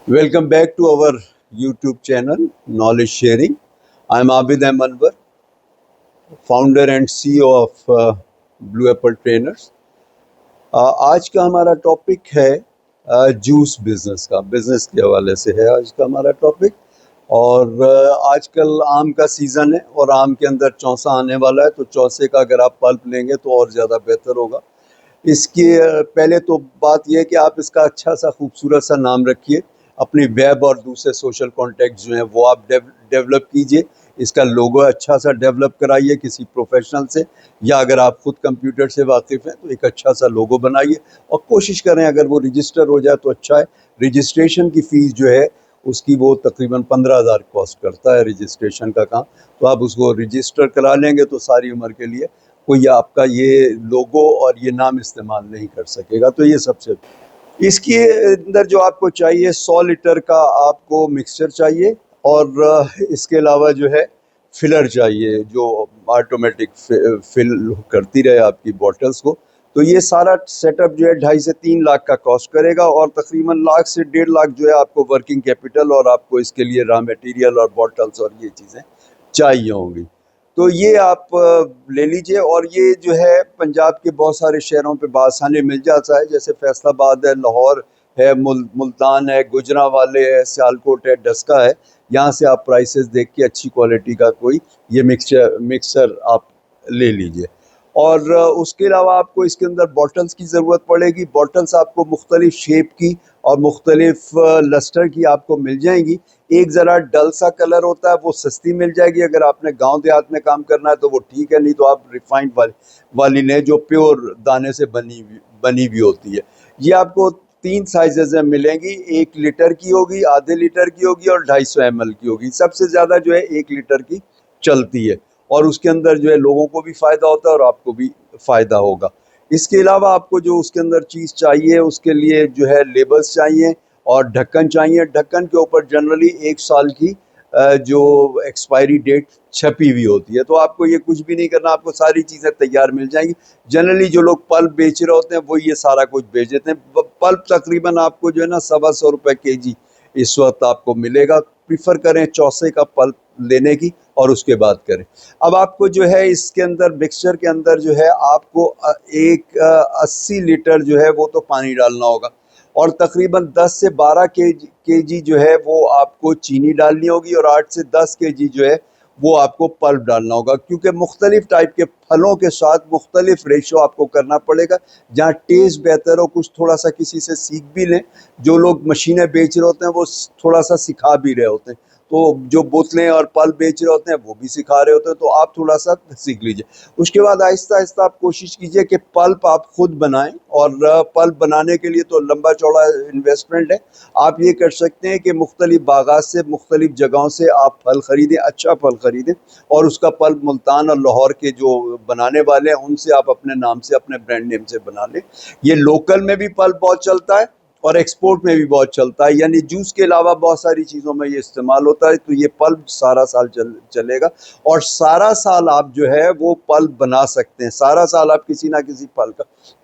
Welcome back to our YouTube channel, Knowledge Sharing. I'm Abid Anwar, founder and CEO of Blue Apple Trainers. आज का हमारा topic है juice business के हवाले से है आज का हमारा टॉपिक। और आजकल आम का सीज़न है और आम के अंदर चौसा आने वाला है, तो चौसे का अगर आप पल्प लेंगे तो और ज़्यादा बेहतर होगा। इसके पहले तो बात यह है कि आप इसका अच्छा सा खूबसूरत सा नाम रखिए, अपनी वेब और दूसरे सोशल कॉन्टैक्ट जो हैं वो आप डेवलप कीजिए। इसका लोगो अच्छा सा डेवलप कराइए किसी प्रोफेशनल से, या अगर आप खुद कंप्यूटर से वाकिफ़ हैं तो एक अच्छा सा लोगो बनाइए और कोशिश करें अगर वो रजिस्टर हो जाए तो अच्छा है। रजिस्ट्रेशन की फ़ीस जो है उसकी वो तकरीबन 15,000 कॉस्ट करता है रजिस्ट्रेशन का काम, तो आप उसको रजिस्टर करा लेंगे तो सारी उम्र के लिए कोई आपका ये लोगो और ये नाम इस्तेमाल नहीं कर सकेगा। तो ये सबसे इसके अंदर जो आपको चाहिए 100 लीटर का आपको मिक्सचर चाहिए, और इसके अलावा जो है फिलर चाहिए जो ऑटोमेटिक फिल करती रहे आपकी बॉटल्स को। तो ये सारा सेटअप जो है 2.5 से 3 लाख का कॉस्ट करेगा, और तकरीबन लाख से 1.5 लाख जो है आपको वर्किंग कैपिटल और आपको इसके लिए रॉ मटेरियल और बॉटल्स और ये चीज़ें चाहिए होंगी। तो ये आप ले लीजिए, और ये जो है पंजाब के बहुत सारे शहरों पे बासानी मिल जाता है, जैसे फैसलाबाद है, लाहौर है, मुल्तान है, गुजरांवाले है, सियालकोट है, डस्का है। यहाँ से आप प्राइसेस देख के अच्छी क्वालिटी का कोई ये मिक्सर आप ले लीजिए। और उसके अलावा आपको इसके अंदर बॉटल्स की ज़रूरत पड़ेगी। बॉटल्स आपको मुख्तलिफ़ शेप की और मुख्तलिफ़ लस्टर की आपको मिल जाएंगी। एक ज़रा डल सा कलर होता है, वो सस्ती मिल जाएगी। अगर आपने गांव देहात में काम करना है तो वो ठीक है, नहीं तो आप रिफाइंड वाली लें जो प्योर दाने से बनी हुई होती है। ये आपको 3 साइजेज़ में मिलेंगी, 1 लीटर की होगी, आधे लीटर की होगी और 250 ml की होगी। सबसे ज़्यादा जो है 1 लीटर की चलती है, और उसके अंदर जो है लोगों को भी फ़ायदा होता है और आपको भी फ़ायदा होगा। इसके अलावा आपको जो उसके अंदर चीज़ चाहिए उसके लिए जो है लेबल्स चाहिए और ढक्कन चाहिए। ढक्कन के ऊपर जनरली 1 साल की जो एक्सपायरी डेट छपी हुई होती है। तो आपको ये कुछ भी नहीं करना, आपको सारी चीज़ें तैयार मिल जाएंगी। जनरली जो लोग पल्प बेच रहे होते हैं वो ये सारा कुछ बेच देते हैं। पल्प तकरीबन आपको जो है ना 125 रुपये kg इस वक्त आपको मिलेगा। प्रीफर करें चौसे का पल्प लेने की और उसके बाद करें। अब आपको जो है इसके अंदर मिक्सचर के अंदर जो है आपको 80 लीटर जो है वो तो पानी डालना होगा, और तकरीबन 10 से 12 केजी जो है वो आपको चीनी डालनी होगी, और 8 से 10 केजी जो है वो आपको पल्प डालना होगा, क्योंकि मुख्तलिफ टाइप के फलों के साथ मुख्तलिफ रेशो आपको करना पड़ेगा। जहाँ टेस्ट बेहतर हो, कुछ थोड़ा सा किसी से सीख भी लें। जो लोग मशीनें बेच रहे होते हैं वो थोड़ा सा सिखा भी रहे होते हैं, तो जो बोतलें और पल्प बेच रहे होते हैं वो भी सिखा रहे होते हैं, तो आप थोड़ा सा सीख लीजिए। उसके बाद आहिस्ता आहिस्ता आप कोशिश कीजिए कि पल्प आप खुद बनाएं, और पल्प बनाने के लिए तो लंबा चौड़ा इन्वेस्टमेंट है। आप ये कर सकते हैं कि मुख्तलिफ बागात से मुख्तलिफ जगहों से आप फल ख़रीदें, अच्छा फल ख़रीदें, और उसका पल्प मुल्तान और लाहौर के जो बनाने वाले हैं उनसे आप अपने नाम से, अपने ब्रांड नेम से बना लें। ये लोकल में भी पल्प बहुत चलता है और एक्सपोर्ट में भी बहुत चलता है, यानी जूस के अलावा बहुत सारी चीज़ों में ये इस्तेमाल होता है। तो ये पल्प सारा साल चलेगा, और सारा साल आप जो है वो पल्प बना सकते हैं। सारा साल आप किसी ना किसी फल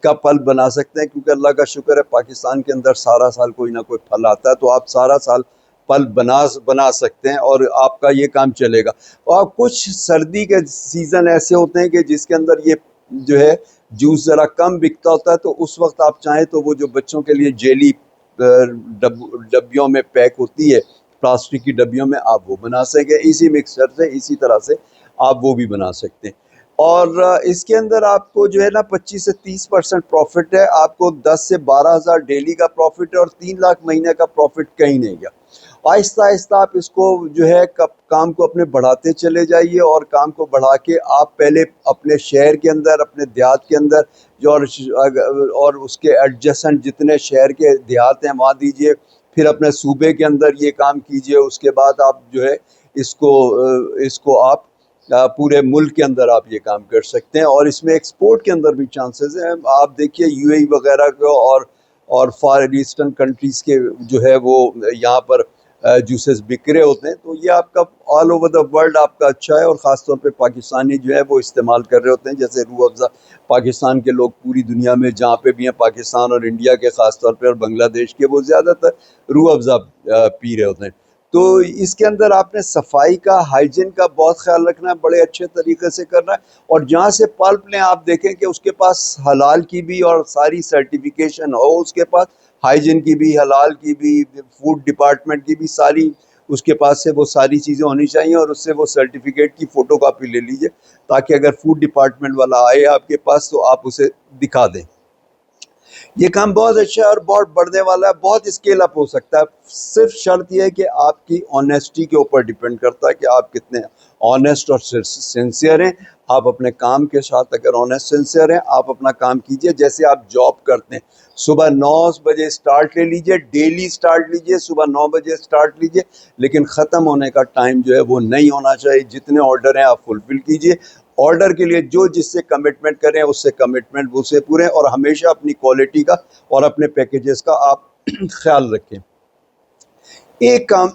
का पल्प बना सकते हैं, क्योंकि अल्लाह का शुक्र है पाकिस्तान के अंदर सारा साल कोई ना कोई फल आता है, तो आप सारा साल पल्प बना सकते हैं और आपका ये काम चलेगा। और कुछ सर्दी के सीज़न ऐसे होते हैं कि जिसके अंदर ये जो है जूस ज़रा कम बिकता होता है, तो उस वक्त आप चाहें तो वो जो बच्चों के लिए जेली डब्बियों में पैक होती है, प्लास्टिक की डब्बियों में, आप वो बना सकें इसी मिक्सचर से, इसी तरह से आप वो भी बना सकते हैं। और इसके अंदर आपको जो है ना 25 से 30% प्रॉफिट है। आपको 10 से 12 हज़ार डेली का प्रॉफिट है, और 3 लाख महीने का प्रॉफिट कहीं नहीं गया। आहिस्ता आहिस्ता आप इसको जो है काम को अपने बढ़ाते चले जाइए, और काम को बढ़ा के आप पहले अपने शहर के अंदर, अपने देहात के अंदर जो और उसके एडजेसेंट जितने शहर के देहात हैं वहाँ दीजिए। फिर अपने सूबे के अंदर ये काम कीजिए। उसके बाद आप जो है इसको आप पूरे मुल्क के अंदर आप ये काम कर सकते हैं, और इसमें एक्सपोर्ट के अंदर भी चांसेस हैं। आप देखिए यूएई वगैरह को और फार ईस्टर्न कंट्रीज़ के जो है वो यहाँ पर जूसेस बिक रहे होते हैं। तो ये आपका ऑल ओवर द वर्ल्ड आपका अच्छा है, और ख़ास तौर पे पाकिस्तानी जो है वो इस्तेमाल कर रहे होते हैं। जैसे रूह अफ़ज़ा पाकिस्तान के लोग पूरी दुनिया में जहाँ पे भी हैं, पाकिस्तान और इंडिया के ख़ास तौर पे और बांग्लादेश के, वो ज़्यादातर रूह अफ़ज़ा पी रहे होते हैं। तो इसके अंदर आपने सफाई का, हाइजीन का बहुत ख्याल रखना है, बड़े अच्छे तरीके से करना है। और जहाँ से पल्प लें आप देखें कि उसके पास हलाल की भी और सारी सर्टिफिकेशन हो, उसके पास हाइजीन की भी, हलाल की भी, फूड डिपार्टमेंट की भी, सारी उसके पास से वो सारी चीज़ें होनी चाहिए। और उससे वो सर्टिफिकेट की फ़ोटोकॉपी ले लीजिए, ताकि अगर फूड डिपार्टमेंट वाला आए आपके पास तो आप उसे दिखा दें। ये काम बहुत अच्छा है और बहुत बढ़ने वाला है, बहुत स्केल अप हो सकता है। सिर्फ शर्त यह है कि आपकी ऑनेस्टी के ऊपर डिपेंड करता है कि आप कितने ऑनेस्ट और सिंसियर हैं। आप अपने काम के साथ अगर ऑनेस्ट सिंसियर हैं, आप अपना काम कीजिए। जैसे आप जॉब करते हैं, सुबह 9 बजे स्टार्ट ले लीजिए, डेली स्टार्ट लीजिए, सुबह 9 बजे स्टार्ट लीजिए, लेकिन ख़त्म होने का टाइम जो है वो नहीं होना चाहिए। जितने ऑर्डर हैं आप फुलफिल कीजिए। ऑर्डर के लिए जो जिससे कमिटमेंट करें उससे कमिटमेंट उससे पूरे, और हमेशा अपनी क्वालिटी का और अपने पैकेजेस का आप ख्याल रखें। एक काम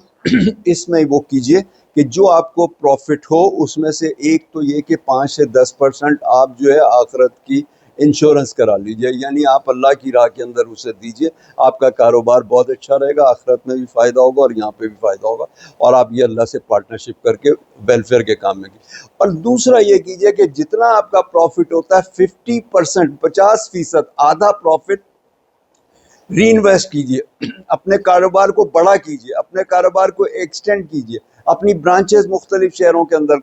इसमें वो कीजिए कि जो आपको प्रॉफिट हो उसमें से एक तो ये कि 5 से 10% आप जो है आखिरत की इंश्योरेंस करा लीजिए, यानी आप अल्लाह की राह के अंदर उसे दीजिए। आपका कारोबार बहुत अच्छा रहेगा, आखिरत में भी फ़ायदा होगा और यहाँ पे भी फ़ायदा होगा। और आप ये अल्लाह से पार्टनरशिप करके वेलफेयर के काम में कीजिए। और दूसरा ये कीजिए कि जितना आपका प्रॉफिट होता है 50%, 50%, आधा प्रॉफिट री इन्वेस्ट कीजिए। अपने कारोबार को बड़ा कीजिए, अपने कारोबार को एक्सटेंड कीजिए, अपनी ब्रांचेस मुख्तलिफ शहरों के अंदर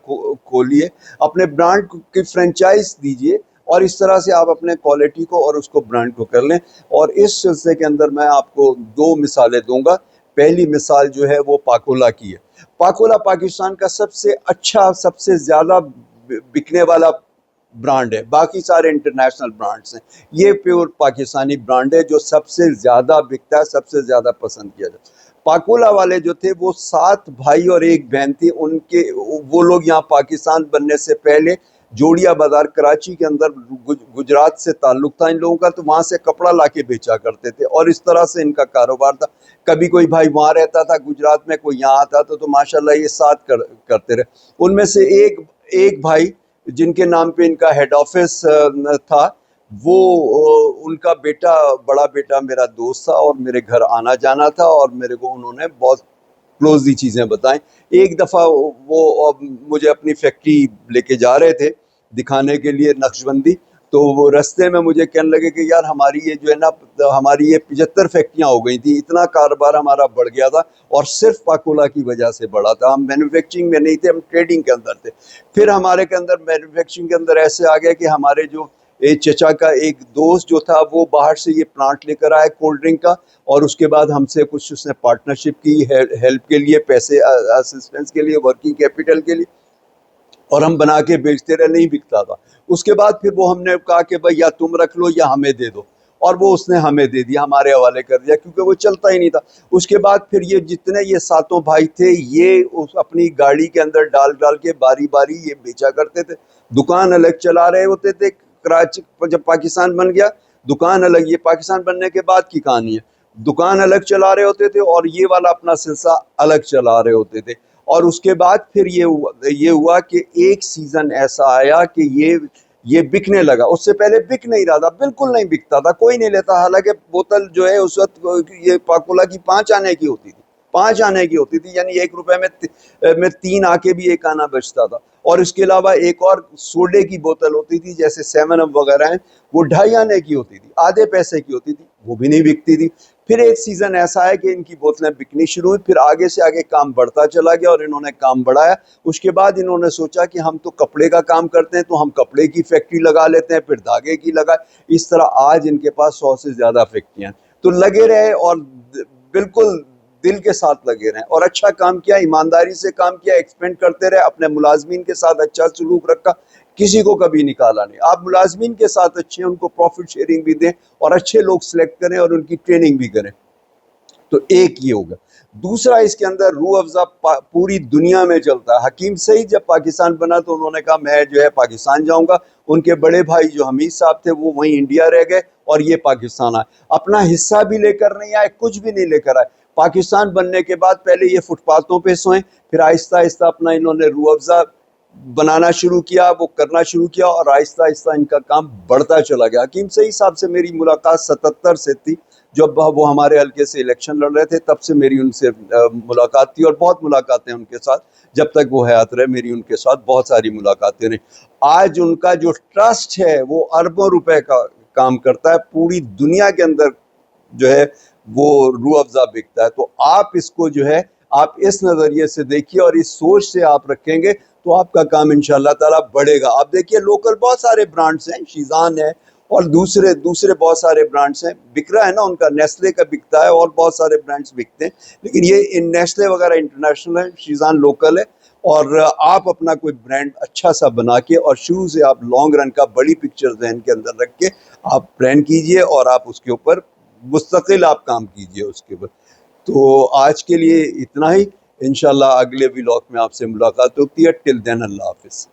खोलिए, अपने ब्रांड की फ्रेंचाइज दीजिए, और इस तरह से आप अपने क्वालिटी को और उसको ब्रांड को कर लें। और इस सिलसिले के अंदर मैं आपको 2 मिसालें दूंगा। पहली मिसाल जो है वो पाकोला की है। पाकोला पाकिस्तान का सबसे अच्छा, सबसे ज़्यादा बिकने वाला ब्रांड है, बाकी सारे इंटरनेशनल ब्रांड्स हैं। ये प्योर पाकिस्तानी ब्रांड है जो सबसे ज़्यादा बिकता है, सबसे ज़्यादा पसंद किया जाता है। पाकोला वाले जो थे वो 7 भाई और 1 बहन थी। उनके वो लोग यहाँ पाकिस्तान बनने से पहले जोड़िया बाज़ार कराची के अंदर गुजरात से ताल्लुक़ था इन लोगों का, तो वहाँ से कपड़ा लाके बेचा करते थे और इस तरह से इनका कारोबार था। कभी कोई भाई वहाँ रहता था गुजरात में, कोई यहाँ आता था, तो माशाल्लाह ये साथ करते रहे। उनमें से एक भाई जिनके नाम पे इनका हेड ऑफिस था, वो उनका बेटा, बड़ा बेटा मेरा दोस्त था और मेरे घर आना जाना था, और मेरे को उन्होंने बहुत क्लोजली चीज़ें बताएं। एक दफ़ा वो मुझे अपनी फैक्ट्री लेके जा रहे थे दिखाने के लिए, नक्शबंदी। तो वो रास्ते में मुझे कहने लगे कि यार हमारी ये जो है ना, हमारी ये 75 फैक्ट्रियाँ हो गई थी, इतना कारोबार हमारा बढ़ गया था, और सिर्फ पाकोला की वजह से बढ़ा था। हम मैन्युफैक्चरिंग में नहीं थे, हम ट्रेडिंग के अंदर थे। फिर हमारे के अंदर मैन्युफैक्चरिंग के अंदर ऐसे आ गया कि हमारे जो चचा का एक दोस्त जो था वो बाहर से ये प्लांट लेकर आया कोल्ड ड्रिंक का, और उसके बाद हमसे कुछ उसने पार्टनरशिप की हेल्प के लिए, पैसे असिस्टेंस के लिए, वर्किंग कैपिटल के लिए, और हम बना के बेचते रहे, नहीं बिकता था। उसके बाद फिर वो हमने कहा कि भाई या तुम रख लो या हमें दे दो, और वो उसने हमें दे दिया, हमारे हवाले कर दिया, क्योंकि वो चलता ही नहीं था। उसके बाद फिर ये जितने ये सातों भाई थे, ये उस अपनी गाड़ी के अंदर डाल डाल के बारी बारी ये बेचा करते थे। दुकान अलग चला रहे होते थे। कराची जब पाकिस्तान बन गया, दुकान अलग, ये पाकिस्तान बनने के बाद की कहानी है। दुकान अलग चला रहे होते थे और ये वाला अपना सिलसिला अलग चला रहे होते थे। और उसके बाद फिर ये हुआ कि एक सीज़न ऐसा आया कि ये बिकने लगा। उससे पहले बिक नहीं रहा था, बिल्कुल नहीं बिकता था, कोई नहीं लेता। हालांकि बोतल जो है उस वक्त ये पाकोला की 5 आने की होती थी, 5 आने की होती थी, यानी 1 रुपए में 3 आके भी 1 आना बचता था। और इसके अलावा एक और सोडे की बोतल होती थी, जैसे 7 अप वगैरह हैं, वो 2.5 आने की होती थी, आधे पैसे की होती थी, वो भी नहीं बिकती थी। फिर एक सीज़न ऐसा है कि इनकी बोतलें बिकनी शुरू हुई। फिर आगे से आगे काम बढ़ता चला गया और इन्होंने काम बढ़ाया। उसके बाद इन्होंने सोचा कि हम तो कपड़े का काम करते हैं, तो हम कपड़े की फैक्ट्री लगा लेते हैं, फिर धागे की लगाए। इस तरह आज इनके पास 100 से ज़्यादा फैक्ट्रियाँ हैं। तो लगे रहे और बिल्कुल दिल के साथ लगे रहें, और अच्छा काम किया, ईमानदारी से काम किया, एक्सपेंड करते रहे, अपने मुलाजमीन के साथ अच्छा सलूक रखा, किसी को कभी निकाला नहीं। आप मुलाजमीन के साथ अच्छे, उनको प्रॉफिट शेयरिंग भी दें और अच्छे लोग सेलेक्ट करें और उनकी ट्रेनिंग भी करें। तो एक ये होगा। दूसरा, इसके अंदर रूह अफ़ज़ा पूरी दुनिया में चलता है। हकीम सईद जब पाकिस्तान बना तो उन्होंने कहा मैं जो है पाकिस्तान जाऊंगा। उनके बड़े भाई जो हमीद साहब थे वो वहीं इंडिया रह गए और ये पाकिस्तान आए। अपना हिस्सा भी लेकर नहीं आए, कुछ भी नहीं लेकर आए। पाकिस्तान बनने के बाद पहले ये फुटपाथों पे सोए, फिर आहिस्ता आहिस्ता अपना इन्होंने रूह अफ़ज़ा बनाना शुरू किया, वो करना शुरू किया और आहिस्ता आहिस्ता इनका काम बढ़ता चला गया। हकीम सईद साहब से मेरी मुलाकात 77 से थी, जब वो हमारे हल्के से इलेक्शन लड़ रहे थे, तब से मेरी उनसे मुलाकात थी और बहुत मुलाकातें उनके साथ, जब तक वो हयात रहे मेरी उनके साथ बहुत सारी मुलाकातें रही। आज उनका जो ट्रस्ट है वो अरबों रुपए का काम करता है, पूरी दुनिया के अंदर जो है वो रूह अफ़ज़ा बिकता है। तो आप इसको जो है आप इस नज़रिए से देखिए और इस सोच से आप रखेंगे तो आपका काम इंशाअल्लाह ताला बढ़ेगा। आप देखिए लोकल बहुत सारे ब्रांड्स हैं, शीज़ान है और दूसरे दूसरे बहुत सारे ब्रांड्स हैं, बिक रहा है ना, उनका नेस्ले का बिकता है और बहुत सारे ब्रांड्स बिकते हैं, लेकिन ये इन नेस्ले वगैरह इंटरनेशनल है, शीज़ान लोकल है। और आप अपना कोई ब्रांड अच्छा सा बना के और शुरू से आप लॉन्ग रन का बड़ी पिक्चर जहन के अंदर रख के आप ब्रांड कीजिए और आप उसके ऊपर मुस्तकिल आप काम कीजिए उसके ऊपर। तो आज के लिए इतना ही, इंशाल्लाह अगले व्लॉग में आपसे मुलाकात होती है। टिल देन अल्लाह हाफिज़।